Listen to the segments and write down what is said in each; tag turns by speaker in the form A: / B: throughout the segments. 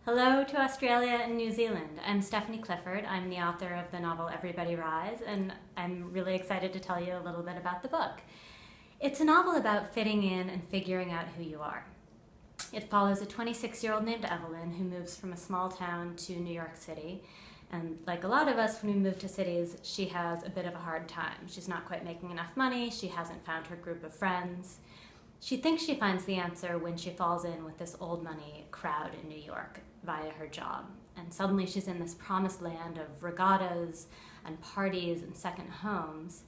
A: Hello to Australia and New Zealand. I'm Stephanie Clifford. I'm the author of the novel Everybody Rise, and I'm really excited to tell you a little bit about the book. It's a novel about fitting in and figuring out who you are. It follows a 26-year-old named Evelyn who moves from a small town to New York City. And like a lot of us, when we move to cities, she has a bit of a hard time. She's not quite making enough money. She hasn't found her group of friends. She thinks she finds the answer when she falls in with this old money crowd in New York via her job. And suddenly she's in this promised land of regattas and parties and second homes.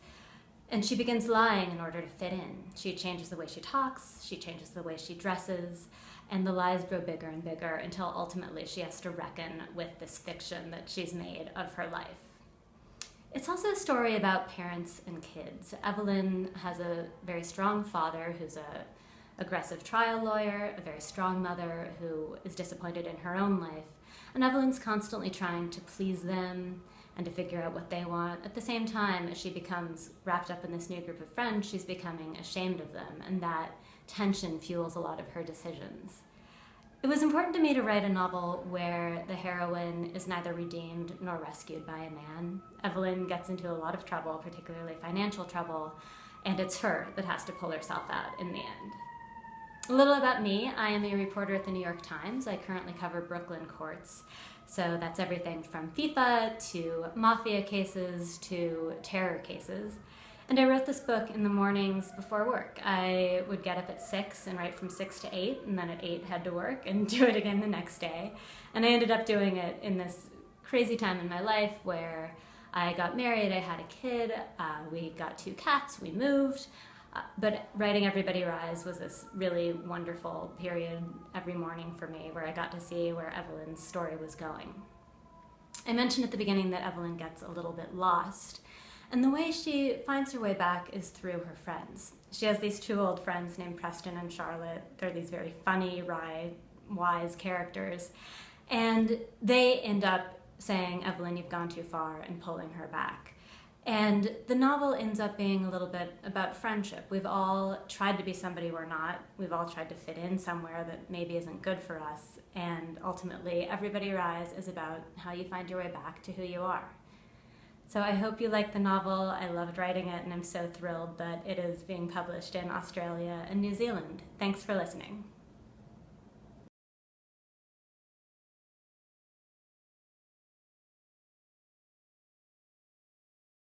A: And she begins lying in order to fit in. She changes the way she talks, she changes the way she dresses, and the lies grow bigger and bigger until ultimately she has to reckon with this fiction that she's made of her life. It's also a story about parents and kids. Evelyn has a very strong father who's an aggressive trial lawyer, a very strong mother who is disappointed in her own life, and Evelyn's constantly trying to please them and to figure out what they want. At the same time, as she becomes wrapped up in this new group of friends, she's becoming ashamed of them, and that tension fuels a lot of her decisions. It was important to me to write a novel where the heroine is neither redeemed nor rescued by a man. Evelyn gets into a lot of trouble, particularly financial trouble, and it's her that has to pull herself out in the end. A little about me. I am a reporter at the New York Times. I currently cover Brooklyn courts. So that's everything from FIFA to mafia cases to terror cases. And I wrote this book in the mornings before work. I would get up at 6 and write from 6 to 8, and then at 8 head to work and do it again the next day. And I ended up doing it in this crazy time in my life where I got married, I had a kid, we got 2 cats, we moved. But writing Everybody Rise was this really wonderful period every morning for me where I got to see where Evelyn's story was going. I mentioned at the beginning that Evelyn gets a little bit lost. And the way she finds her way back is through her friends. She has these 2 old friends named Preston and Charlotte. They're these very funny, wry, wise characters. And they end up saying, "Evelyn, you've gone too far," and pulling her back. And the novel ends up being a little bit about friendship. We've all tried to be somebody we're not. We've all tried to fit in somewhere that maybe isn't good for us. And ultimately, Everybody Rise is about how you find your way back to who you are. So I hope you like the novel. I loved writing it, and I'm so thrilled that it is being published in Australia and New Zealand. Thanks for listening.